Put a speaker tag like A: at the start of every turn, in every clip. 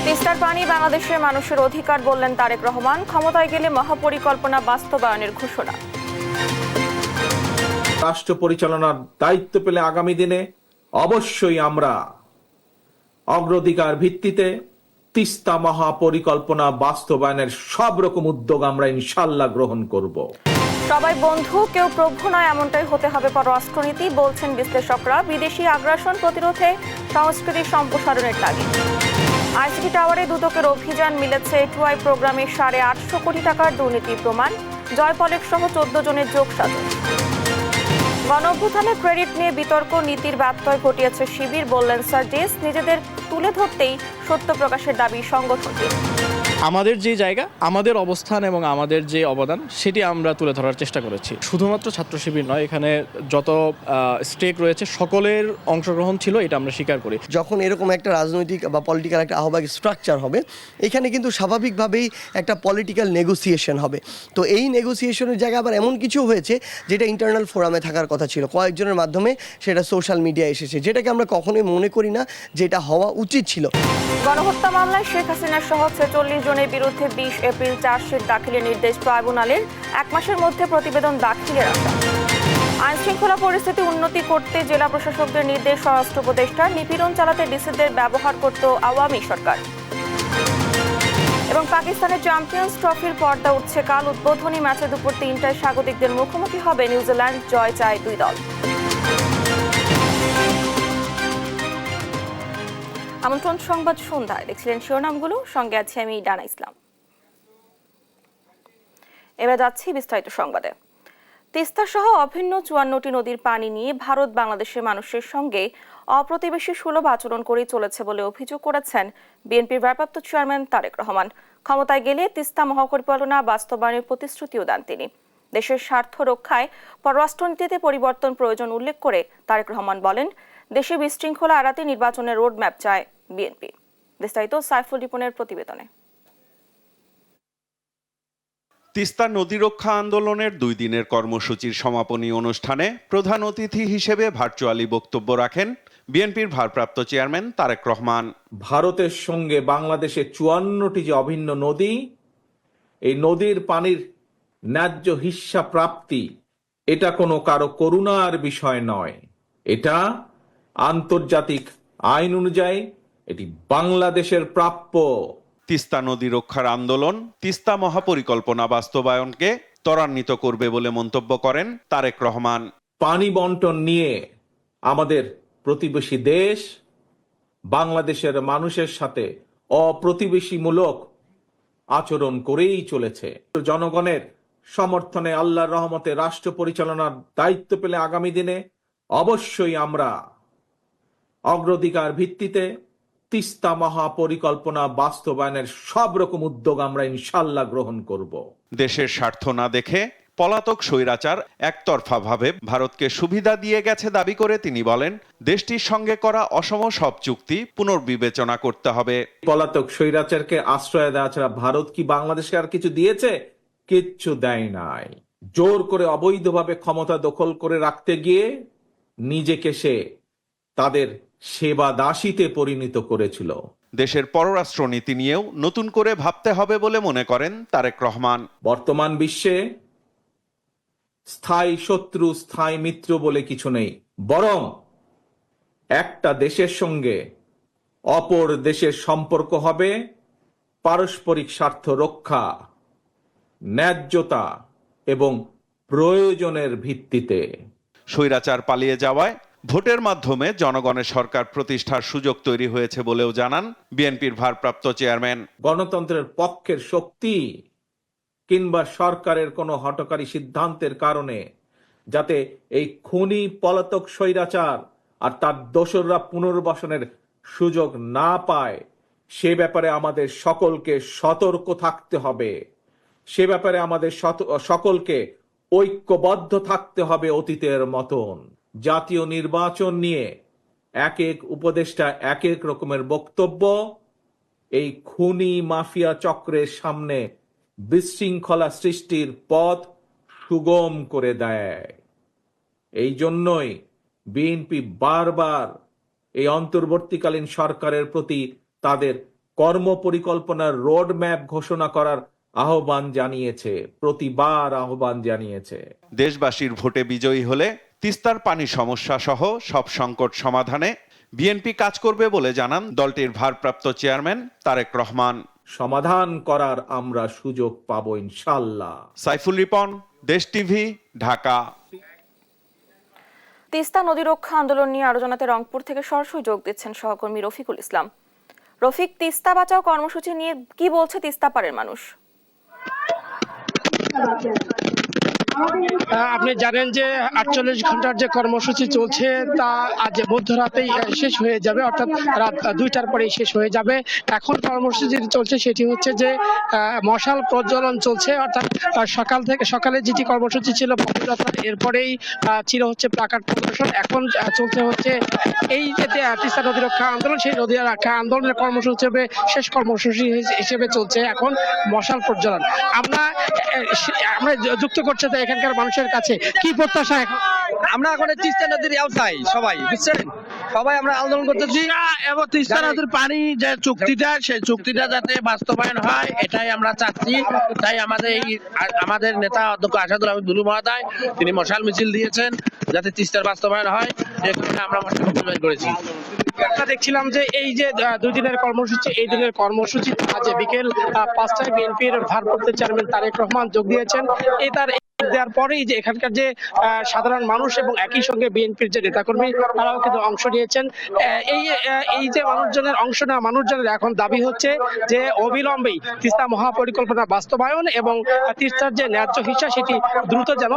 A: তিস্তার পানি বাংলাদেশের মানুষের অধিকার বললেন তারেক রহমান। ক্ষমতায় গেলে মহাপরিকল্পনা বাস্তবায়নের ঘোষণা।
B: রাষ্ট্র পরিচালনার দায়িত্ব পেলে আগামী দিনে অবশ্যই আমরা অগ্রাধিকার ভিত্তিতে তিস্তা মহাপরিকল্পনা বাস্তবায়নের সব রকম উদ্যোগ আমরা ইনশাল্লাহ গ্রহণ করব।
A: সবাই বন্ধু, কেউ প্রভু নয়, এমনটাই হতে হবে পররাষ্ট্রনীতি, বলছেন বিশ্লেষকরা। বিদেশি আগ্রাসন প্রতিরোধে সংস্কৃতি সম্প্রসারণের তাগিদ। আইসিটি টাওয়ারে দুদকের অভিযান, মিলেছে টুআই প্রোগ্রামে 850 কোটি টাকার দুর্নীতির প্রমাণ। জয় পলেক সহ 14 জনের যোগসাজশ। গণঅভ্যুত্থানে ক্রেডিট নিয়ে বিতর্ক, নীতির ব্যত্যয় ঘটিয়েছে শিবির, বললেন সার্জিস। নিজেদের তুলে ধরতেই সত্য প্রকাশের দাবি সংগঠনটির।
C: আমাদের যে জায়গা, আমাদের অবস্থান এবং আমাদের যে অবদান, সেটি আমরা তুলে ধরার চেষ্টা করেছি। শুধুমাত্র ছাত্র শিবির নয়, এখানে যত স্টেক রয়েছে সকলের অংশগ্রহণ ছিল, এটা আমরা স্বীকার করি।
D: যখন এরকম একটা রাজনৈতিক বা পলিটিক্যাল একটা আহ্বায়ক স্ট্রাকচার হবে, এখানে কিন্তু স্বাভাবিকভাবেই একটা পলিটিক্যাল নেগোসিয়েশন হবে। তো এই নেগোসিয়েশনের জায়গায় আবার এমন কিছু হয়েছে যেটা ইন্টারনাল ফোরামে থাকার কথা ছিল, কয়েকজনের মাধ্যমে সেটা সোশ্যাল মিডিয়ায় এসেছে, যেটাকে আমরা কখনোই মনে করি না যেটা হওয়া উচিত ছিল।
A: গণহত্যা মামলায় শেখ হাসিনা সহ 46 জনের বিরুদ্ধে 20 এপ্রিল চার্জশিট দাখিলের নির্দেশ ট্রাইব্যুনালের। 1 মাসের মধ্যে প্রতিবেদন দাখিলের আশা। আইন শৃঙ্খলা পরিস্থিতি উন্নতি করতে জেলা প্রশাসকদের নির্দেশ স্বরাষ্ট্র উপদেষ্টার। নিপীড়ন চালাতে ডিসিদের ব্যবহার করত আওয়ামী সরকার। এবং পাকিস্তানের চ্যাম্পিয়ন্স ট্রফির পর্দা উঠছে কাল। উদ্বোধনী ম্যাচে দুপুর 3টায় স্বাগতিকদের মুখোমুখি হবে নিউজিল্যান্ড। জয় চায় দুই দল। আমন্ত্রণ সংবাদ সন্ধ্যায় দেখছিলেন শিরোনামগুলো, সঙ্গে আছে আমি ডানা ইসলাম। এবার যাচ্ছি বিস্তারিত সংবাদে। তিস্তা সহ অভিন্ন 54টি নদীর পানি নিয়ে ভারত বাংলাদেশের মানুষের সঙ্গে অপ্রতিবেশী সুলভ আচরণ করে চলেছে বলে অভিযোগ করেছেন বিএনপির ভারপ্রাপ্ত চেয়ারম্যান তারেক রহমান। ক্ষমতায় গেলে তিস্তা মহাপরিকল্পনা বাস্তবায়নের প্রতিশ্রুতিও দেন তিনি। দেশের স্বার্থ রক্ষায় পররাষ্ট্রনীতিতে পরিবর্তন প্রয়োজন উল্লেখ করে তারেক রহমান বলেন, দেশে বিশৃঙ্খলা এড়াতে নির্বাচনের রোডম্যাপ চায় বিএনপি। বিস্তারিত সাইফুল রিপনের প্রতিবেদনে।
E: তিস্তা নদী রক্ষা আন্দোলনের 2 দিনের কর্মসূচির সমাপনী অনুষ্ঠানে প্রধান অতিথি হিসেবে ভার্চুয়ালি বক্তব্য রাখেন বিএনপির ভারপ্রাপ্ত চেয়ারম্যান তারেক রহমান।
B: ভারতের সঙ্গে বাংলাদেশে 54টি যে অভিন্ন নদী, এই নদীর পানির ন্যায্য হিস্সা প্রাপ্তি এটা কোনো কারো করুণার বিষয় নয়। এটা আন্তর্জাতিক আইন অনুযায়ী এটি বাংলাদেশের প্রাপ্য।
E: তিস্তা নদী রক্ষার আন্দোলন তিস্তা মহাপরিকল্পনা বাস্তবায়নকে ত্বরান্বিত করবে বলে মন্তব্য করেন তারেক রহমান।
B: পানি বন্টন নিয়ে আমাদের প্রতিবেশী দেশ বাংলাদেশের মানুষের সাথে অপ্রতিবেশীমূলক আচরণ করেই চলেছে। জনগণের সমর্থনে আল্লাহর রহমতে রাষ্ট্র পরিচালনার দায়িত্ব পেলে আগামী দিনে অবশ্যই আমরা অগ্রাধিকার ভিত্তিতে তিস্তা মহাপরিকল্পনা বাস্তবায়নের সব রকম উদ্যোগ আমরা ইনশাল্লাহ গ্রহণ করব।
E: দেশের স্বার্থ না দেখে পলাতক স্বৈরাচার একতরফাভাবে ভারতকে সুবিধা দিয়ে গেছে দাবি করে তিনি বলেন, দেশটির সঙ্গে করা অসম সব চুক্তি পুনর্বিবেচনা করতে হবে।
B: পলাতক স্বৈরাচারকে আশ্রয় দেওয়া ছাড়া ভারত কি বাংলাদেশকে আর কিছু দিয়েছে? কিচ্ছু দেয় নাই। জোর করে অবৈধভাবে ক্ষমতা দখল করে রাখতে গিয়ে নিজেকে সে তাদের সেবা দাসীতে পরিণত করেছিল।
E: দেশের পররাষ্ট্রনীতি নিয়েও নতুন করে ভাবতে হবে বলে মনে করেন তারেক রহমান।
B: বর্তমান বিশ্বে স্থায়ী শত্রু স্থায়ী মিত্র বলে কিছু নেই, বরং একটা দেশের সঙ্গে অপর দেশের সম্পর্ক হবে পারস্পরিক স্বার্থ রক্ষা, ন্যায্যতা এবং প্রয়োজনের ভিত্তিতে।
E: স্বৈরাচার পালিয়ে যাওয়ায় ভোটের মাধ্যমে জনগণের সরকার প্রতিষ্ঠার সুযোগ তৈরি হয়েছে বলেও জানান বিএনপির ভারপ্রাপ্ত চেয়ারম্যান।
B: গণতন্ত্রের পক্ষের শক্তি কিংবা সরকারের কোনো হঠকারী সিদ্ধান্তের কারণে যাতে এই খুনি পলাতক স্বৈরাচার আর তার দোসররা পুনর্বাসনের সুযোগ না পায়, সে ব্যাপারে আমাদের সকলকে সতর্ক থাকতে হবে। সে ব্যাপারে আমাদের সকলকে ঐক্যবদ্ধ থাকতে হবে অতীতের মতন। জাতীয় নির্বাচন নিয়ে এক এক উপদেষ্টা এক এক রকমের বক্তব্য এই খুনি মাফিয়া চক্রের সামনে বিশৃঙ্খলা সৃষ্টির পথ সুগম করে দেয়। এই জন্যই বিএনপি বারবার এই অন্তর্বর্তীকালীন সরকারের প্রতি তাদের কর্ম পরিকল্পনার রোড ম্যাপ ঘোষণা করার আহ্বান জানিয়েছে, প্রতিবার আহ্বান জানিয়েছে।
E: দেশবাসীর ভোটে বিজয়ী হলে তিস্তার পানি সমস্যা সহ সব সংকট সমাধানে বিএনপি কাজ করবে বলে জানান দলটির ভারপ্রাপ্ত চেয়ারম্যান তারেক রহমান।
B: সমাধান করার আমরা সুযোগ পাবো ইনশাল্লাহ।
E: সাইফুল রিপন, দেশ টিভি, ঢাকা।
A: তিস্তা নদী রক্ষা আন্দোলন নিয়ে আরো জানাতে রংপুর থেকে সরাসরি যোগ দিচ্ছেন সহকর্মী রফিকুল ইসলাম। রফিক, তিস্তা বাঁচাও কর্মসূচি নিয়ে কি বলছে তিস্তা পাড়ের মানুষ?
F: আপনি জানেন যে 48 ঘন্টার যে কর্মসূচি চলছে তা আজ মধ্যরাতেই শেষ হয়ে যাবে, অর্থাৎ রাত 2টার পরেই শেষ হয়ে যাবে। এখন কর্মসূচি চলছে সেটি হচ্ছে যে মশাল প্রজ্বলন চলছে, অর্থাৎ সকালে যেটি কর্মসূচি ছিল পদযাত্রা, এরপরেই ছিল হচ্ছে প্লাকার্ড প্রদর্শন। এখন চলছে হচ্ছে এই যে তিস্তা নদী রক্ষা আন্দোলন, সেই নদী রক্ষা আন্দোলনের কর্মসূচি হিসেবে শেষ কর্মসূচি হিসেবে চলছে এখন মশাল প্রজ্বলন। আমরা যুক্ত করছে এখানকার মানুষের কাছে কি প্রত্যাশা। এখন
G: আমরা এখন তিস্তা নদীর আওতায় সবাই, বুঝছেন, সবাই আমরা আন্দোলন করতেছি
F: এবং তিস্তা নদীর পানি যে চুক্তিটা, সেই চুক্তিটা যাতে বাস্তবায়ন হয় এটাই আমরা চাচ্ছি। তাই আমাদের নেতা অধ্যক্ষ আসাদুল হামিদ বুলু মহোদয় তিনি মশাল মিছিল দিয়েছেন যাতে তিস্তার বাস্তবায়ন হয়, যে কারণে আমরা মশাল মিছিল করেছি। আমরা দেখছিলাম যে এই যে 2 দিনের কর্মসূচি, এই দিনের কর্মসূচি আজ বিকেল 5টায় বিএনপির ভারপ্রাপ্ত চেয়ারম্যান তারেক রহমান যোগ দিয়েছেন। তার দেওয়ার পরেই যে এখানকার যে সাধারণ মানুষ এবং একই সঙ্গে বিএনপির যে নেতাকর্মী তারাও কিন্তু অংশ নিয়েছেন। এই যে মানুষজনের অংশ নেওয়া মানুষজনের এখন দাবি হচ্ছে যে অবিলম্বেই তিস্তা মহাপরিকল্পনা বাস্তবায়ন এবং তিস্তার যে ন্যায্য হিস্সা সেটি দ্রুত যেন।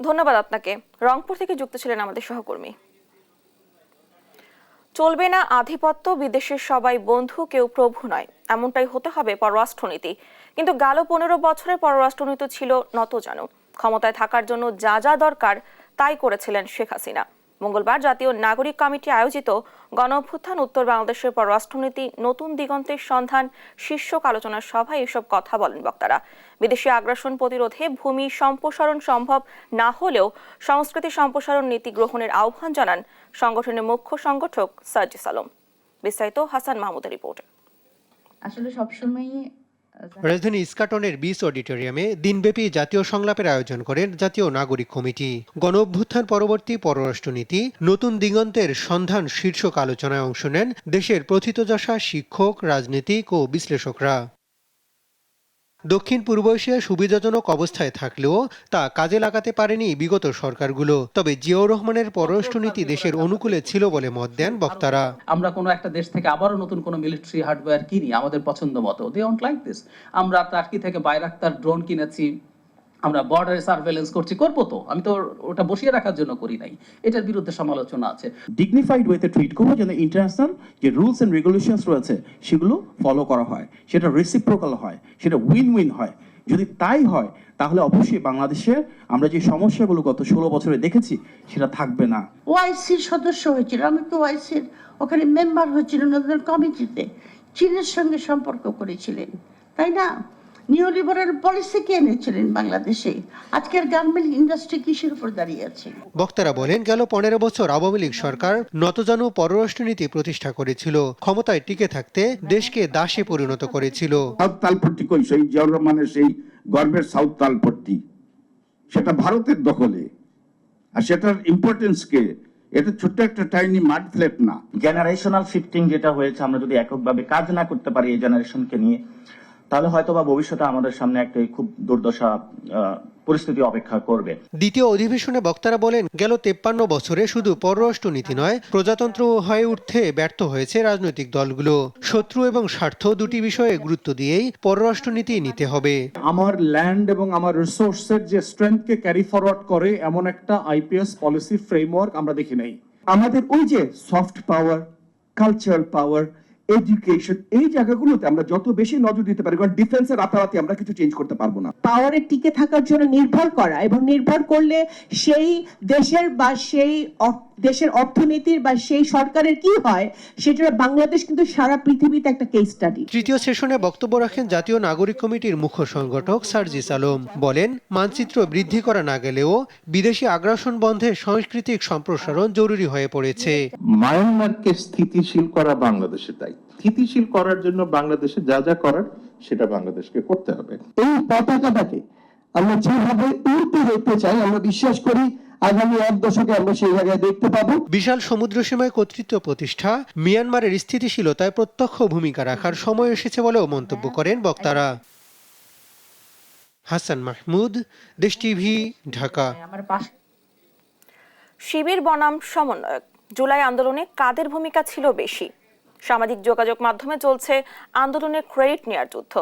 A: ধন্যবাদ আপনাকে। রংপুর থেকে যুক্ত ছিলেন আমাদের সহকর্মী। চলবে না আধিপত্য, বিদেশের সবাই বন্ধু, কেউ প্রভু নয়, এমনটাই হতে হবে পররাষ্ট্রনীতি। কিন্তু গেল 15 বছরের পররাষ্ট্রনীতি ছিল নতজানু। ক্ষমতায় থাকার জন্য যা যা দরকার তাই করেছিলেন শেখ হাসিনা। মঙ্গলবার জাতীয় নাগরিক কমিটি আয়োজিত গণ অভ্যুত্থান উত্তর বাংলাদেশের পররাষ্ট্রনীতি নতুন দিগন্তের সন্ধান শীর্ষক আলোচনা সভায় এসব কথা বলেন বক্তারা। বিদেশি আগ্রাসন প্রতিরোধে ভূমি সম্প্রসারণ সম্ভব না হলেও সংস্কৃতি সম্প্রসারণ নীতি গ্রহণের আহ্বান জানান সংগঠনের মুখ্য সংগঠক সার্জিস আলম। বিস্তারিত হাসান মাহমুদের রিপোর্টে।
H: আসলে সবসময়
I: রাজধানী ইস্কাটনের বিস অডিটোরিয়ামে দিনব্যাপী জাতীয় সংলাপের আয়োজন করেন জাতীয় নাগরিক কমিটি। গণ অভ্যুত্থান পরবর্তী পররাষ্ট্রনীতি নতুন দিগন্তের সন্ধান শীর্ষক আলোচনায় অংশ নেন দেশের প্রথিতযশা শিক্ষক, রাজনীতিক ও বিশ্লেষকরা। দক্ষিণ পূর্ব এশিয়া সুবিধাজনক অবস্থায় থাকলেও তা কাজে লাগাতে পারেনি বিগত সরকারগুলো। তবে জিয়াউর রহমানের পররাষ্ট্রনীতি দেশের অনুকূলে ছিল বলে মত দেন বক্তারা।
J: আমরা কোনো একটা দেশ থেকে আবারও নতুন কোনো মিলিটারি হার্ডওয়্যার কিনি আমাদের পছন্দ মতো, দে ডোন্ট লাইক দিস। আমরা টার্কি থেকে বাইরাক্তার ড্রোন কিনেছি, আমরা বর্ডারে সার্ভেলেন্স করবো তো, আমি তো ওটা বসিয়ে রাখার জন্য করি নাই। এটার বিরুদ্ধে সমালোচনা আছে।
K: ডিগনিফাইড ওয়েতে ট্রিট করবো, যেন ইন্টারন্যাশনাল যে রুলস এন্ড রেগুলেশনস রয়েছে সেগুলো ফলো করা হয়, সেটা রেসিপ্রোকাল হয়, সেটা উইন উইন হয়। যদি তাই হয় তাহলে অবশ্যই বাংলাদেশের আমরা যে সমস্যাগুলো গত 16 বছরে দেখেছি সেটা থাকবে না।
H: ওআইসির সদস্য হয়েছিল, আমি তো ওআইসির ওখানে মেম্বার হয়েছিলেন ওদের কমিটিতে, চীনের সঙ্গে সম্পর্ক করেছিলেন, তাই না? নিউলিবারাল পলিসি কে এনেছিলেন বাংলাদেশে? আজকের গার্মেন্ট ইন্ডাস্ট্রি কিসের উপর দাঁড়িয়ে আছে?
I: বক্তারা বলেন, গেল 15 বছর আওয়ামী লীগ সরকার নতজানু পররাষ্ট্রনীতি প্রতিষ্ঠা করেছিল, ক্ষমতায় টিকে থাকতে দেশকে দাসে পরিণত করেছিল।
L: সাউথ তালপট্টি কই, সেই জিয়াউর রহমানের সেই গর্বের সাউথ তালপট্টি, সেটা ভারতের দখলে, আর সেটার ইম্পর্টেন্স কে? এটা ছোট্ট একটা টাইনি মাড ফ্ল্যাট না।
M: জেনারেশনাল শিফটিং যেটা হয়েছে, আমরা যদি এককভাবে কাজ না করতে পারি এই জেনারেশনকে নিয়ে, তাহলে হয়তো বা ভবিষ্যতে আমাদের সামনে একটা খুব দুর্দশা পরিস্থিতি অপেক্ষা করবে।
I: দ্বিতীয় অধিবেশনে বক্তারা বলেন, গেল 53 বছরে শুধু পররাষ্ট্রনীতি নয়, প্রজাতন্ত্র হয়ে উঠতে ব্যর্থ হয়েছে রাজনৈতিক দলগুলো। শত্রু এবং স্বার্থ দুটি বিষয়ে গুরুত্ব দিয়েই পররাষ্ট্রনীতি নিতে হবে।
N: আমার ল্যান্ড এবং আমার রিসোর্সের যে স্ট্রেংথকে ক্যারি ফরওয়ার্ড করে এমন একটা আইপিএস পলিসি ফ্রেমওয়ার্ক আমরা দেখি নাই।
L: আমাদের ওই যে সফট পাওয়ার, কালচারাল পাওয়ার, এডুকেশন, এই জায়গাগুলোতে আমরা যত বেশি নজর দিতে পারি, কারণ ডিফেন্সের রাতারাতি আমরা কিছু চেঞ্জ করতে পারবো না।
O: পাওয়ারে টিকে থাকার জন্য নির্ভর করা এবং নির্ভর করলে সেই দেশের বা সেই
H: দেশের অর্থনীতির বা সেই সরকারের কি হয়, সেটা বাংলাদেশ কিন্তু সারা পৃথিবীতে একটা কেস স্টাডি।
I: তৃতীয় সেশনে বক্তব্য রাখেন জাতীয় নাগরিক কমিটির মুখ্য সংগঠক সার্জিস আলম। বলেন, মানচিত্র বৃদ্ধি করা না গেলেও বিদেশি আগ্রাসন বন্ধে সাংস্কৃতিক সম্প্রসারণ জরুরি হয়ে পড়েছে।
L: মায়ানমারকে স্থিতিশীল করা বাংলাদেশের দায়িত্ব। স্থিতিশীল করার জন্য বাংলাদেশে যা যা করার সেটা বাংলাদেশকে করতে হবে।
D: এই পতাকাটাকে আমরা যেভাবে উল্টে দেখতে চাই, আমরা বিশ্বাস করি আগামী 1 দশকে আমরা সেই জায়গায় দেখতে পাবো।
I: বিশাল সমুদ্র সীমায় কর্তৃত্ব প্রতিষ্ঠা, মিয়ানমারের স্থিতিশীলতায় প্রত্যক্ষ ভূমিকা রাখার সময় এসেছে বলেও মন্তব্য করেন বক্তারা। হাসান মাহমুদ, দেশ টিভি, ঢাকা।
A: শিবির বনাম সমন্বয়ক, জুলাই আন্দোলনে কাদের ভূমিকা ছিল বেশি? সামাজিক যোগাযোগ মাধ্যমে চলছে আন্দোলনের ক্রেডিট নেয়ার যুদ্ধ।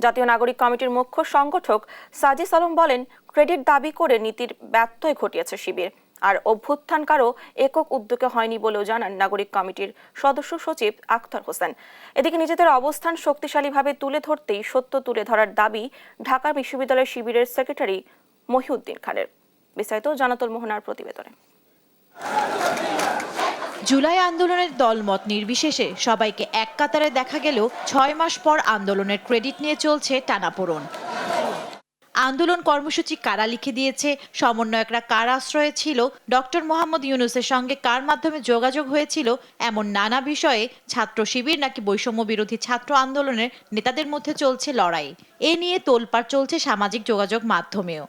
A: জাতীয় নাগরিক কমিটির মুখ্য সংগঠক সার্জিস আলম বলেন, ক্রেডিট দাবি করে নীতির ব্যত্যয় ঘটিয়েছে শিবির, আর অভ্যুত্থান কারো একক উদ্যোগে হয়নি বলেও জানান নাগরিক কমিটির সদস্য সচিব আখতার হোসেন। এদিকে নিজেদের অবস্থান শক্তিশালীভাবে তুলে ধরতেই সত্য তুলে ধরার দাবি ঢাকা বিশ্ববিদ্যালয় শিবিরের সেক্রেটারি মহিউদ্দিন খানের। বিস্তারিত জানাতুল মোহনার প্রতিবেদনে।
O: জুলাই আন্দোলনের দলমত নির্বিশেষে সবাইকে এক কাতারে দেখা গেলেও 6 মাস পর আন্দোলনের ক্রেডিট নিয়ে চলছে টানাপোড়েন। আন্দোলন কর্মসূচি কারা লিখে দিয়েছে, সমন্বয়করা কার আশ্রয়ে ছিল, ডক্টর মোহাম্মদ ইউনূসের সঙ্গে কার মাধ্যমে যোগাযোগ হয়েছিল, এমন নানা বিষয়ে ছাত্র শিবির নাকি বৈষম্য বিরোধী ছাত্র আন্দোলনের নেতাদের মধ্যে চলছে লড়াই। এ নিয়ে তোলপাড় চলছে সামাজিক যোগাযোগ মাধ্যমেও।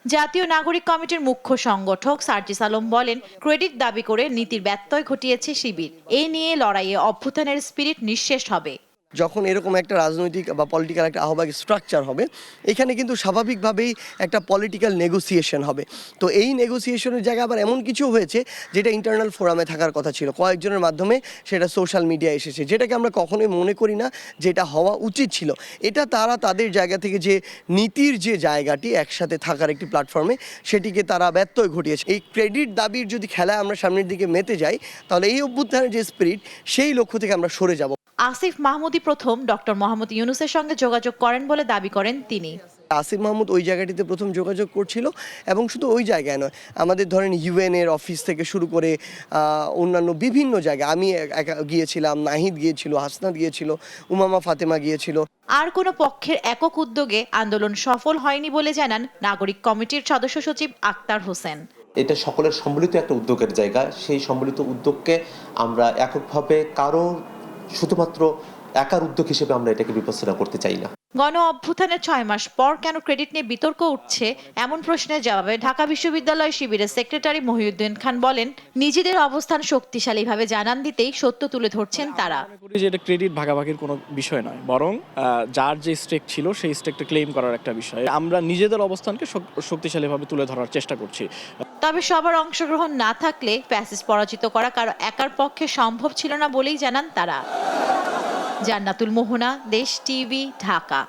O: জাতীয় নাগরিক কমিটির মুখ্য সংগঠক সার্জিস আলম বলেন, ক্রেডিট দাবি করে নীতির ব্যত্যয় ঘটিয়েছে শিবির। এই নিয়ে লড়াইয়ে অভ্যুত্থানের স্পিরিট নিঃশেষ হবে।
D: যখন এরকম একটা রাজনৈতিক বা পলিটিক্যাল একটা আহ্বায়ক স্ট্রাকচার হবে, এখানে কিন্তু স্বাভাবিকভাবেই একটা পলিটিক্যাল নেগোসিয়েশন হবে। তো এই নেগোসিয়েশনের জায়গায় আবার এমন কিছু হয়েছে যেটা ইন্টারনাল ফোরামে থাকার কথা ছিল, কয়েকজনের মাধ্যমে সেটা সোশ্যাল মিডিয়ায় এসেছে, যেটাকে আমরা কখনোই মনে করি না যেটা হওয়া উচিত ছিল। এটা তারা তাদের জায়গা থেকে যে নীতির যে জায়গাটি একসাথে থাকার একটি প্ল্যাটফর্মে, সেটিকে তারা ব্যত্যয় ঘটিয়েছে। এই ক্রেডিট দাবির যদি খেলায় আমরা সামনের দিকে মেতে যাই, তাহলে এই অভ্যুত্থানের যে স্পিরিট, সেই লক্ষ্য থেকে আমরা সরে যাব।
O: আসিফ মাহমুদই প্রথম ডক্টর মোহাম্মদ ইউনূসের সঙ্গে যোগাযোগ করেন বলে দাবি করেন তিনি।
D: আসিফ মাহমুদ ওই জায়গাটিতে প্রথম যোগাযোগ করছিল, এবং শুধু ওই জায়গায় নয়, আমাদের ধরেন ইউএনের অফিস থেকে শুরু করে অন্যান্য বিভিন্ন জায়গায় আমি গিয়েছিলাম, নাহিদ গিয়েছিল, হাসনাত গিয়েছিল, উমামা ফাতেমা গিয়েছিল।
O: আর কোনো পক্ষের একক উদ্যোগে আন্দোলন সফল হয়নি বলে জানান নাগরিক কমিটির সদস্য সচিব আখতার হোসেন।
P: এটা সকলের সম্মিলিত একটা উদ্যোগের জায়গা। সেই সম্মিলিত উদ্যোগকে আমরা এককভাবে কারো শুধুমাত্র একার উদ্যোগ হিসেবে আমরা এটাকে বিবেচনা করতে চাই না।
O: গণ অভ্যুত্থানের 6 মাস পর কেন ক্রেডিট নিয়ে বিতর্ক উঠছে, এমন প্রশ্নের জবাবে ঢাকা বিশ্ববিদ্যালয় শিবিরের সেক্রেটারি মহিউদ্দিন খান বলেন, নিজেদের অবস্থান শক্তিশালীভাবে জানান দিতেই সত্য তুলে ধরছেন তারা।
C: এটা ক্রেডিট ভাগাভাগির কোনো বিষয় নয়, বরং যার যে স্টেক ছিল সেই স্টেকটা ক্লেম করার একটা বিষয়। আমরা নিজেদের অবস্থানকে শক্তিশালীভাবে তুলে ধরার চেষ্টা করছি।
O: তবে সবার অংশগ্রহণ না থাকলে ফ্যাসিস্ট পরাজিত করা কারো একার পক্ষে সম্ভব ছিল না বলেই জানান তারা। জান্নাতুল মোহনা, দেশ টিভি, ঢাকা।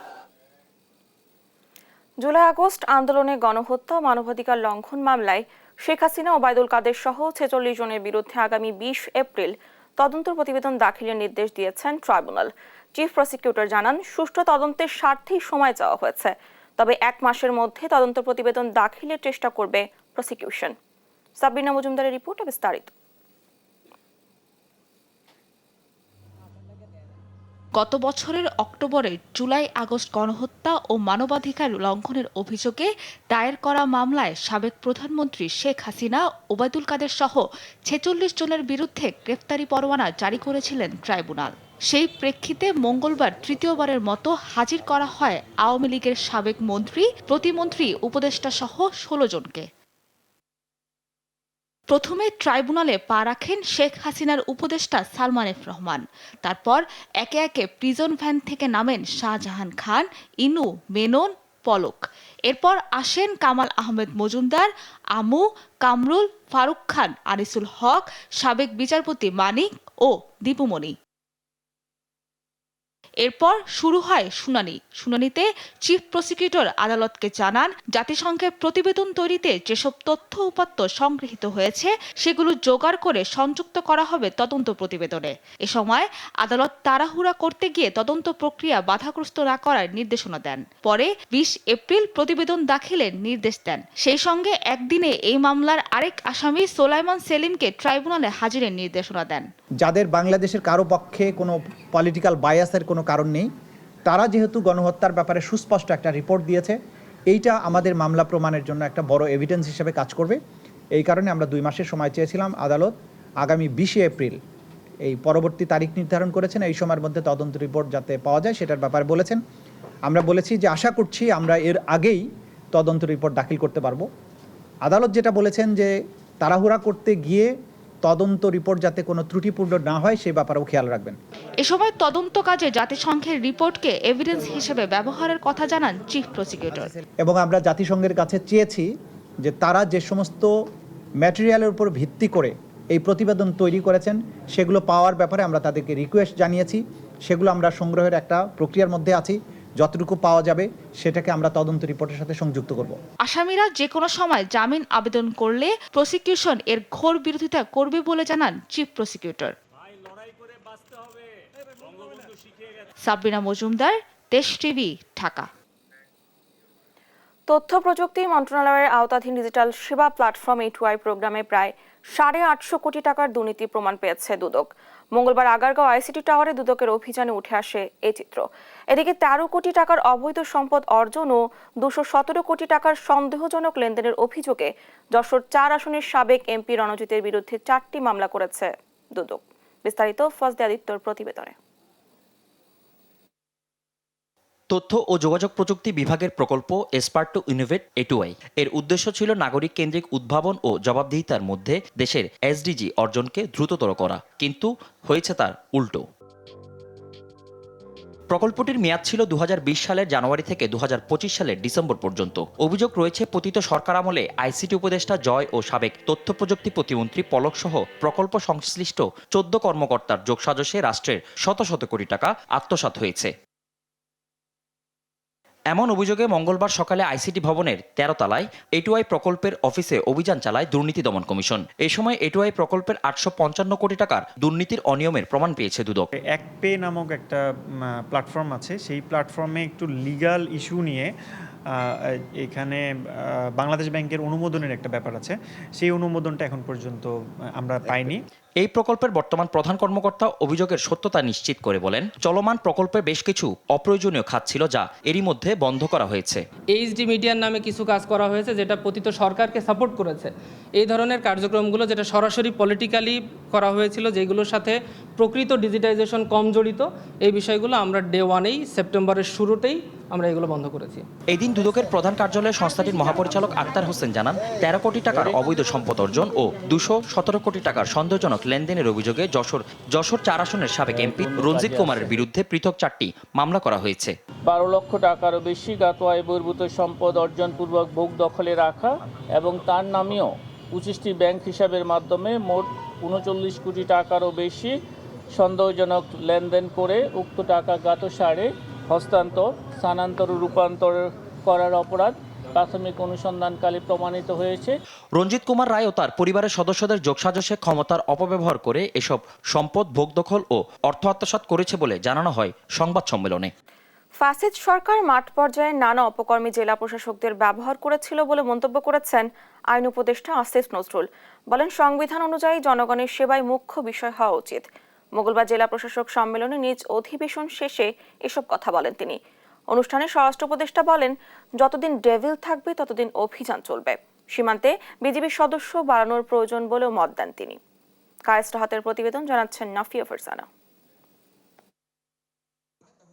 A: জুলাই আগস্ট আন্দোলনে গণহত্যা ও মানবাধিকার লঙ্ঘন মামলায় শেখ হাসিনা, ওবায়দুল কাদের সহ 46 জনের বিরুদ্ধে আগামী 20 এপ্রিল তদন্ত প্রতিবেদন দাখিলের নির্দেশ দিয়েছেন ট্রাইব্যুনাল। চিফ প্রসিকিউটর জানান, সুষ্ঠু তদন্তের স্বার্থেই সময় চাওয়া হয়েছে, তবে 1 মাসের মধ্যে তদন্ত প্রতিবেদন দাখিলের চেষ্টা করবে প্রসিকিউশন। সাবিনা মজুমদারের রিপোর্টে বিস্তারিত।
O: গত বছরের অক্টোবরে জুলাই আগস্ট গণহত্যা ও মানবাধিকার লঙ্ঘনের অভিযোগে দায়ের করা মামলায় সাবেক প্রধানমন্ত্রী শেখ হাসিনা, ওবায়দুল কাদের সহ 46 জনের বিরুদ্ধে গ্রেফতারি পরোয়ানা জারি করেছিলেন ট্রাইব্যুনাল। সেই প্রেক্ষিতে মঙ্গলবার তৃতীয়বারের মতো হাজির করা হয় আওয়ামী লীগের সাবেক মন্ত্রী, প্রতিমন্ত্রী, উপদেষ্টা সহ 16 জনকে। প্রথমে ট্রাইব্যুনালে পা রাখেন শেখ হাসিনার উপদেষ্টা সালমান এফ রহমান। তারপর একে একে প্রিজন ভ্যান থেকে নামেন শাহজাহান খান, ইনু, মেনন, পলক। এরপর আসেন কামাল আহমেদ মজুমদার, আমু, কামরুল, ফারুক খান, আনিসুল হক, সাবেক বিচারপতি মানিক ও দীপুমণি। এরপর শুরু হয় শুনানিতে চিফ প্রসিকিউটর আদালতকে জানান জাতিসংঘের প্রতিবেদন তৈরিতে যেসব তথ্য উপাত্ত সংগৃহীত হয়েছে সেগুলো জোগাড় করে সংযুক্ত করা হবে তদন্ত প্রতিবেদনে। এ সময় আদালত তাড়াহুড়া করতে গিয়ে তদন্ত প্রক্রিয়া বাধাগ্রস্ত না করার নির্দেশনা দেন। পরে 20 এপ্রিল প্রতিবেদন দাখিলের নির্দেশ দেন। সেই সঙ্গে একদিনে এই মামলার আরেক আসামি সোলাইমান সেলিমকে ট্রাইব্যুনালে হাজিরের নির্দেশনা দেন।
Q: যাদের বাংলাদেশের কারো পক্ষে কোনো পলিটিক্যাল বায়াসের কোনো কারণ নেই, তারা যেহেতু গণহত্যার ব্যাপারে সুস্পষ্ট একটা রিপোর্ট দিয়েছে, এইটা আমাদের মামলা প্রমাণের জন্য একটা বড় এভিডেন্স হিসেবে কাজ করবে। এই কারণে আমরা 2 মাসের সময় চেয়েছিলাম। আদালত আগামী 20 এপ্রিল এই পরবর্তী তারিখ নির্ধারণ করেছেন। এই সময়ের মধ্যে তদন্ত রিপোর্ট যাতে পাওয়া যায় সেটার ব্যাপারে বলেছেন। আমরা বলেছি যে আশা করছি আমরা এর আগেই তদন্ত রিপোর্ট দাখিল করতে পারবো। আদালত যেটা বলেছেন যে তাড়াহুড়া করতে গিয়ে তদন্ত রিপোর্ট যাতে কোনো ত্রুটিপূর্ণ না হয় সেই ব্যাপারেও খেয়াল রাখবেন।
O: এ সময় তদন্ত কাজে জাতিসংঘের রিপোর্টকে এভিডেন্স হিসেবে ব্যবহারের কথা জানান চিফ প্রসিকিউটর।
Q: এবং আমরা জাতিসংঘের কাছে চেয়েছি যে তারা যে সমস্ত ম্যাটেরিয়ালের উপর ভিত্তি করে এই প্রতিবেদন তৈরি করেছেন সেগুলো পাওয়ার ব্যাপারে আমরা তাদেরকে রিকোয়েস্ট জানিয়েছি। সেগুলো আমরা সংগ্রহের একটা প্রক্রিয়ার মধ্যে আছি। যতটুকু পাওয়া যাবে সেটাকে আমরা তদন্ত রিপোর্টের সাথে সংযুক্ত করব।
O: আসামিরা যে কোনো সময় জামিন আবেদন করলে প্রসিকিউশন এর ঘোর বিরোধিতা করবে বলে জানান চিফ প্রসিকিউটর। সাবরিনা মজুমদার, দেশ টিভি, ঢাকা।
A: তথ্য প্রযুক্তি মন্ত্রণালয়ের আওতাধীন ডিজিটাল সেবা প্ল্যাটফর্ম A2I প্রোগ্রামে প্রায় 850 কোটি টাকার দুর্নীতি প্রমাণ পেয়েছে দুদক। মঙ্গলবার আগারগাঁও আইসিটি টাওয়ারে দুদকের অভিযানে উঠে আসে এই চিত্র। এদিকে 13 কোটি টাকার অবৈধ সম্পদ অর্জন ও 217 কোটি টাকার সন্দেহজনক লেনদেনের অভিযোগে যশোর 4 আসনের সাবেক এমপি রণজিতের বিরুদ্ধে 4টি মামলা করেছে দুদক। বিস্তারিত ফজলে আদিত্যর প্রতিবেদনে।
R: তথ্য ও যোগাযোগ প্রযুক্তি বিভাগের প্রকল্প এসপার্ট টু ইনোভেট A2I এর উদ্দেশ্য ছিল নাগরিক কেন্দ্রিক উদ্ভাবন ও জবাবদিহিতার মধ্যে দেশের SDG অর্জনকে দ্রুততর করা, কিন্তু হয়েছে তার উল্টো। প্রকল্পটির মেয়াদ ছিল 2020 সালের জানুয়ারি থেকে 2025 সালের ডিসেম্বর পর্যন্ত। অভিযোগ রয়েছে পতিত সরকার আমলে আইসিটি উপদেষ্টা জয় ও সাবেক তথ্য প্রযুক্তি প্রতিমন্ত্রী পলক সহ প্রকল্প সংশ্লিষ্ট 14 কর্মকর্তার যোগসাজশে রাষ্ট্রের শত শত কোটি টাকা আত্মসাৎ হয়েছে। এমন অভিযোগে মঙ্গলবার সকালে আইসিটি ভবনের 13 তলায় A2I প্রকল্পের অফিসে অভিযান চালায় দুর্নীতি দমন কমিশন। এই সময় A2I প্রকল্পের 855 কোটি টাকার দুর্নীতির অনিয়মের প্রমাণ পেয়েছে দুদক।
S: একপে নামক একটা প্ল্যাটফর্ম আছে, সেই প্ল্যাটফর্মে একটু লিগ্যাল ইস্যু নিয়ে এখানে বাংলাদেশ ব্যাংকের অনুমোদনের একটা ব্যাপার আছে, সেই অনুমোদনটা এখন পর্যন্ত আমরা পাইনি।
R: এই প্রকল্পের বর্তমান প্রধান কর্মকর্তা অভিযোগের সত্যতা নিশ্চিত করে বলেন, চলমান প্রকল্পে বেশ কিছু অপ্রয়োজনীয় খাত ছিল যা এরই মধ্যে বন্ধ করা হয়েছে।
T: এইচডি মিডিয়ার নামে কিছু কাজ করা হয়েছে যেটা পতিত সরকারকে সাপোর্ট করেছে। এই ধরনের কার্যক্রমগুলো যেটা সরাসরি পলিটিক্যালি করা হয়েছিল, যেগুলোর সাথে প্রকৃত ডিজিটাইজেশন কম জড়িত, এই বিষয়গুলো আমরা ডে ওয়ানেই সেপ্টেম্বরের শুরুতেই আমরা এগুলো বন্ধ করেছি।
R: এই দিন দুদকের প্রধান কার্যালয়ে সংস্থাটির মহাপরিচালক আক্তার হোসেন জানান, 13 কোটি টাকার অবৈধ সম্পদ অর্জন ও 217 কোটি টাকার সন্দেহজনক লেনদেনের অভিযোগে যশোর 4 আসনের সাবেক এমপি রঞ্জিত কুমারের বিরুদ্ধে পৃথক 4টি মামলা করা হয়েছে।
U: 12 লক্ষ টাকারও বেশি জ্ঞাত আয় বহির্ভূত সম্পদ অর্জনপূর্বক ভোগ দখলে রাখা এবং তার নামেও 25টি ব্যাংক হিসাবের মাধ্যমে মোট 39 কোটি টাকারও বেশি সন্দেহজনক লেনদেন করে উক্ত টাকা জ্ঞাত সারে হস্তান্তর, স্থানান্তর, রূপান্তর করার অপরাধ প্রাথমিক অনুসন্ধানকালে প্রমাণিত হয়েছে।
R: রঞ্জিত কুমার রায় ও তার পরিবারের সদস্যদের যোগসাজশে ক্ষমতার অপব্যবহার করে এসব সম্পদ ভোগ দখল ও অর্থ আত্মসাৎ করেছে বলে জানানো হয় সংবাদ সম্মেলনে।
A: ফাসিস্ট সরকার মাঠ পর্যায়ে নানা অপকর্মে জেলা প্রশাসকদের ব্যবহার করেছিল বলে মন্তব্য করেছেন আইন উপদেষ্টা আসিফ নজরুল। বলেন, সংবিধান অনুযায়ী জনগণের সেবাই মুখ্য বিষয় হওয়া উচিত। মঙ্গলবার জেলা প্রশাসক সম্মেলনে নিজ অধিবেশন শেষে এসব কথা বলেন তিনি। অনুষ্ঠানে স্বরাষ্ট্র উপদেষ্টা বলেন, যতদিন ডেভিল থাকবে ততদিন অভিযান চলবে। সীমান্তে বিজিবির সদস্য বাড়ানোর প্রয়োজন বলেও মত দেন তিনি। কায়েস রাহাতের প্রতিবেদন জানাচ্ছেন নাফিয়া ফারজানা।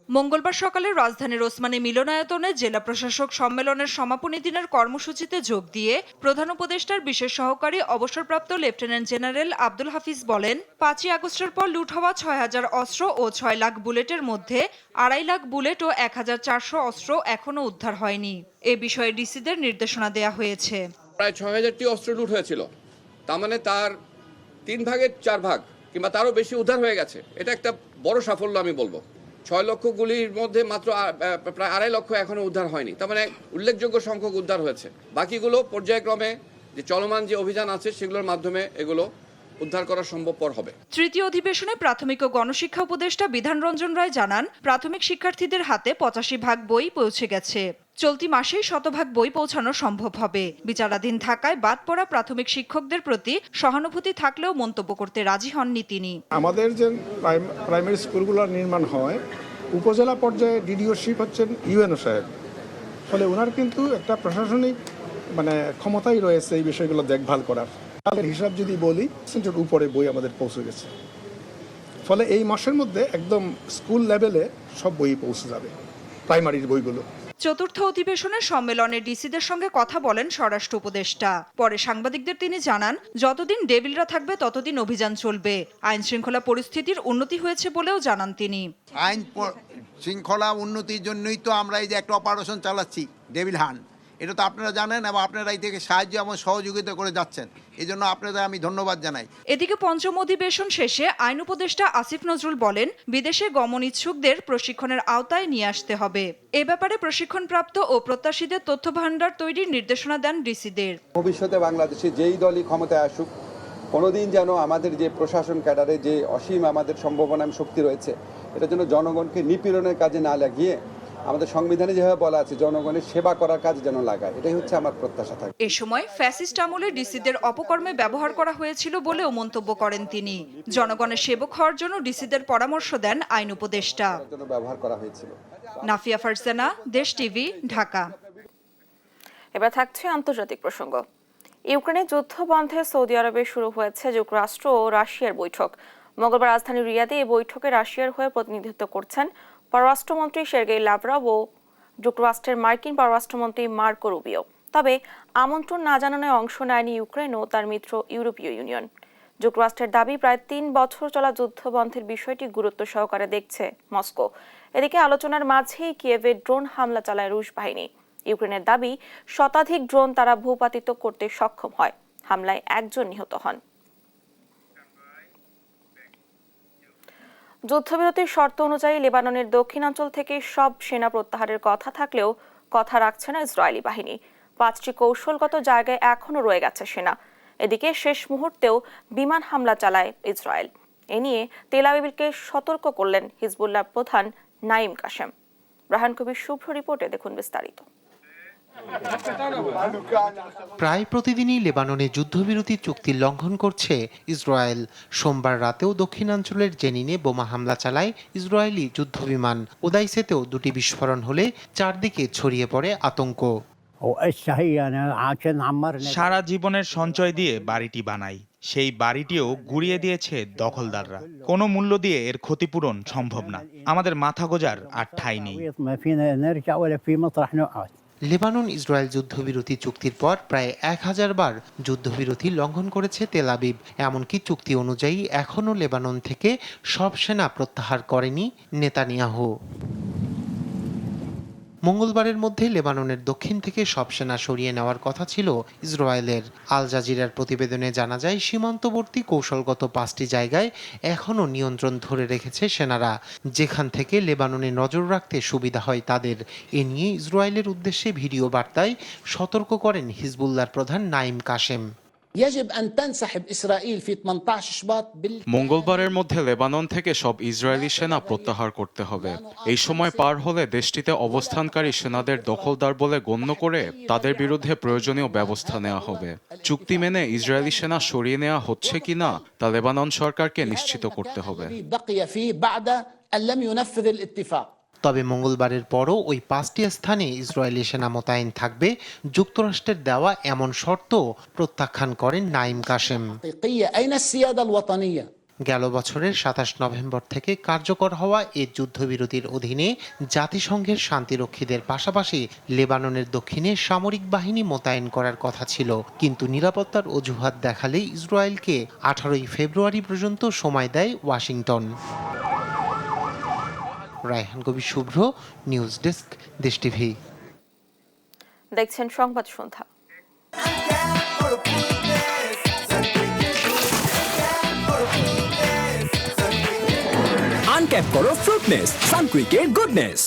V: মঙ্গলবার সকালে রাজধানীর ওসমানী মিলনায়তনে জেলা প্রশাসক সম্মেলনের সমাপনী দিনের কর্মসূচিতে যোগ দিয়ে প্রধান উপদেষ্টার বিশেষ সহকারী অবসরপ্রাপ্ত লেফটেন্যান্ট জেনারেল আব্দুল হাফিজ বলেন, 5ই আগস্টের পর লুট হওয়া 6000 অস্ত্র ও 6 লাখ বুলেটের মধ্যে 2.5 লাখ বুলেট ও 1400 অস্ত্র এখনো উদ্ধার হয়নি। এ বিষয়ে ডিসিদের নির্দেশনা দেয়া হয়েছে।
W: প্রায় 6000টি অস্ত্র লুট হয়েছিল, তার মানে তার 3 ভাগের 4 ভাগ কিংবা তারও বেশি উদ্ধার হয়ে গেছে। এটা একটা বড় সাফল্য আমি বলবো। 6 লক্ষ গুলির মধ্যে মাত্র প্রায় 2.5 লক্ষ এখনো উদ্ধার হয়নি। তার মানে উল্লেখযোগ্য সংখ্যক উদ্ধার হয়েছে। বাকিগুলো পর্যায়ক্রমে যে চলমান যে অভিযান আছে সেগুলোর মাধ্যমে এগুলো উদ্ধার করা সম্ভবপর হবে।
V: তৃতীয় অধিবেশনে প্রাথমিক ও গণশিক্ষা উপদেষ্টা বিধান রঞ্জন রায় জানান, প্রাথমিক শিক্ষার্থীদের হাতে 85% বই পৌঁছে গেছে। চলতি মাসেই 100% বই পৌঁছানো সম্ভব হবে। বিচারাধীন থাকায় বাদ পড়া প্রাথমিক শিক্ষকদের প্রতি সহানুভূতি থাকলেও মন্তব্য করতে রাজি হননি তিনি।
N: আমাদের যে প্রাইমারি স্কুলগুলো নির্মাণ হয়, উপজেলা পর্যায়ে ডিডিওশিপ হচ্ছেন ইউএনও সাহেব, ফলে ওনার কিন্তু একটা প্রশাসনিক ক্ষমতাই রয়েছে এই বিষয়গুলো দেখভাল করার। তাদের হিসাব যদি বলি, উপরে বই আমাদের পৌঁছে গেছে, ফলে এই মাসের মধ্যে একদম স্কুল লেভেলে সব বই পৌঁছে যাবে, প্রাইমারির বইগুলো।
V: চতুর্থ অধিবেশনে সম্মেলনে ডিসিদের সঙ্গে কথা বলেন স্বরাষ্ট্র উপদেষ্টা। পরে সাংবাদিকদের তিনি জানান, যতদিন ডেভিলরা থাকবে ততদিন অভিযান চলবে। আইন শৃঙ্খলা পরিস্থিতির উন্নতি হয়েছে বলেও জানান তিনি।
B: আইন শৃঙ্খলা উন্নতির জন্যই তো আমরা এই যে একটা অপারেশন চালাচ্ছি ডেভিল হান্ট, এটা তো আপনারা জানেন এবং আপনারা এই থেকে সাহায্য এবং সহযোগিতা করে যাচ্ছেন, এই জন্য আপনাদের আমি ধন্যবাদ জানাই।
V: এদিকে পঞ্চম অধিবেশন শেষে আইন উপদেষ্টা আসিফ নজরুল বলেন, বিদেশে গমন ইচ্ছুকদের প্রশিক্ষণের আওতায় নিয়ে আসতে হবে। এ ব্যাপারে প্রশিক্ষণপ্রাপ্ত ও প্রত্যাশীদের তথ্য ভান্ডার তৈরির নির্দেশনা দেন ডিসিদের।
E: ভবিষ্যতে বাংলাদেশে যেই দলই ক্ষমতায় আসুক, কোনোদিন যেন আমাদের যে প্রশাসন ক্যাডারে যে অসীম আমাদের সম্ভাবনা শক্তি রয়েছে, এটা যেন জনগণকে নিপীড়নের কাজে না লাগিয়ে আমাদের সংবিধানে যেভাবে বলা আছে জনগণের সেবা করার কাজ যেন লাগায়, এটাই হচ্ছে আমার প্রত্যাশা থাকে।
V: এ সময় ফ্যাসিস্ট আমলে ডিসিদের অপকর্মে ব্যবহার করা হয়েছিল বলেও মন্তব্য করেন তিনি। জনগণের সেবক হওয়ার জন্য ডিসিদের পরামর্শ দেন আইন উপদেষ্টা।
E: ব্যবহার করা হয়েছিল।
V: নাফিয়া ফারজানা, দেশ টিভি, ঢাকা।
A: এবার থাকছে আন্তর্জাতিক প্রসঙ্গ। ইউক্রেনে যুদ্ধ বন্ধে সৌদি আরবে শুরু হয়েছে যুক্তরাষ্ট্র ও রাশিয়ার বৈঠক। মঙ্গলবার রাজধানী রিয়াদে এই বৈঠকে রাশিয়ার হয়ে প্রতিনিধিত্ব করছেন পররাষ্ট্রমন্ত্রী সের্গেই লাভরভ ও যুক্তরাষ্ট্রের মার্কিন পররাষ্ট্রমন্ত্রী মার্কো রুবিও। তবে আমন্ত্রণ না জানানোয় অংশ নেয়নি ইউক্রেন ও তার মিত্র ইউরোপীয় ইউনিয়ন। যুক্তরাষ্ট্রের দাবি, প্রায় 3 বছর চলা যুদ্ধ বন্ধের বিষয়টি গুরুত্ব সহকারে দেখছে মস্কো। এদিকে আলোচনার মাঝেই কিয়েভে ড্রোন হামলা চালায় রুশ বাহিনী। ইউক্রেনের দাবি, শতাধিক ড্রোন তারা ভূপাতিত করতে সক্ষম হয়। হামলায় 1 জন নিহত হন। যুদ্ধবিরতির শর্ত অনুযায়ী লেবাননের দক্ষিণাঞ্চল থেকে সব সেনা প্রত্যাহারের কথা থাকলেও কথা রাখছে না ইসরায়েলি বাহিনী। 5টি কৌশলগত জায়গায় এখনও রয়ে গেছে সেনা। এদিকে শেষ মুহূর্তেও বিমান হামলা চালায় ইসরায়েল। এ নিয়ে তেল আবিবকে সতর্ক করলেন হিজবুল্লাহ প্রধান নাইম কাশেম। রাহান কবির শুভ্র রিপোর্টে দেখুন বিস্তারিত।
I: প্রায় প্রতিদিনই লেবাননে যুদ্ধবিরতি চুক্তি লঙ্ঘন করছে ইসরায়েল। সোমবার রাতেও দক্ষিণাঞ্চলের জেনিনে বোমা হামলা চালায় ইসরায়েলি যুদ্ধবিমান। ওদাইসেতেও 2টি বিস্ফোরণ হলে চারদিকে ছড়িয়ে পড়ে আতঙ্ক।
G: সারা জীবনের সঞ্চয় দিয়ে বাড়িটি বানাই, সেই বাড়িটিও গুড়িয়ে দিয়েছে দখলদাররা। কোনো মূল্য দিয়ে এর ক্ষতিপূরণ সম্ভব না। আমাদের মাথা গোজার আর ঠাঁই নেই।
I: লেবানন ইসরায়েল যুদ্ধবিরতি চুক্তির পর প্রায় 1000 বার যুদ্ধবিরতি লঙ্ঘন করেছে তেল আবিব। এমনকি চুক্তি অনুযায়ী এখনও লেবানন থেকে সব সেনা প্রত্যাহার করেনি নেতানিয়াহু। মঙ্গলবারের মধ্যে লেবাননের দক্ষিণ থেকে সব সেনা সরিয়ে নেওয়ার কথা ছিল ইসরায়েলের। আল জাজিরার প্রতিবেদনে জানা যায়, সীমান্তবর্তী কৌশলগত 5টি জায়গায় এখনও নিয়ন্ত্রণ ধরে রেখেছে সেনারা, যেখান থেকে লেবাননে নজর রাখতে সুবিধা হয় তাদের। এ নিয়ে ইসরায়েলের উদ্দেশ্যে ভিডিও বার্তায় সতর্ক করেন হিজবুল্লাহর প্রধান নাইম কাশেম।
X: মঙ্গলবারের মধ্যে লেবানন থেকে সব ইসরায়েলি সেনা প্রত্যাহার করতে হবে। এই সময় পার হলে দেশটিতে অবস্থানকারী সেনাদের দখলদার বলে গণ্য করে তাদের বিরুদ্ধে প্রয়োজনীয় ব্যবস্থা নেওয়া হবে। চুক্তি মেনে ইসরায়েলি সেনা সরিয়ে নেওয়া হচ্ছে কিনা তা লেবানন সরকারকে নিশ্চিত করতে হবে।
I: তবে মঙ্গলবারের পরও ওই 5টি স্থানে ইসরায়েলি সেনা মোতায়েন থাকবে যুক্তরাষ্ট্রের দেওয়া এমন শর্ত প্রত্যাখ্যান করেন নাইম কাশেম। গেল বছরের 27 নভেম্বর থেকে কার্যকর হওয়া এই যুদ্ধবিরতির অধীনে জাতিসংঘের শান্তিরক্ষীদের পাশাপাশি লেবাননের দক্ষিণে সামরিক বাহিনী মোতায়েন করার কথা ছিল, কিন্তু নিরাপত্তার অজুহাত দেখালে ইসরায়েলকে 18 ফেব্রুয়ারি পর্যন্ত সময় দেয় ওয়াশিংটন। রায়হান কবির শুভ্র, নিউজ ডেস্ক, দেশ টিভি।
A: দেখছেন সংবাদ সন্ধ্যা।
F: ক্যাপ করো ফ্রুটনেস সানকুইকের গুডনেস।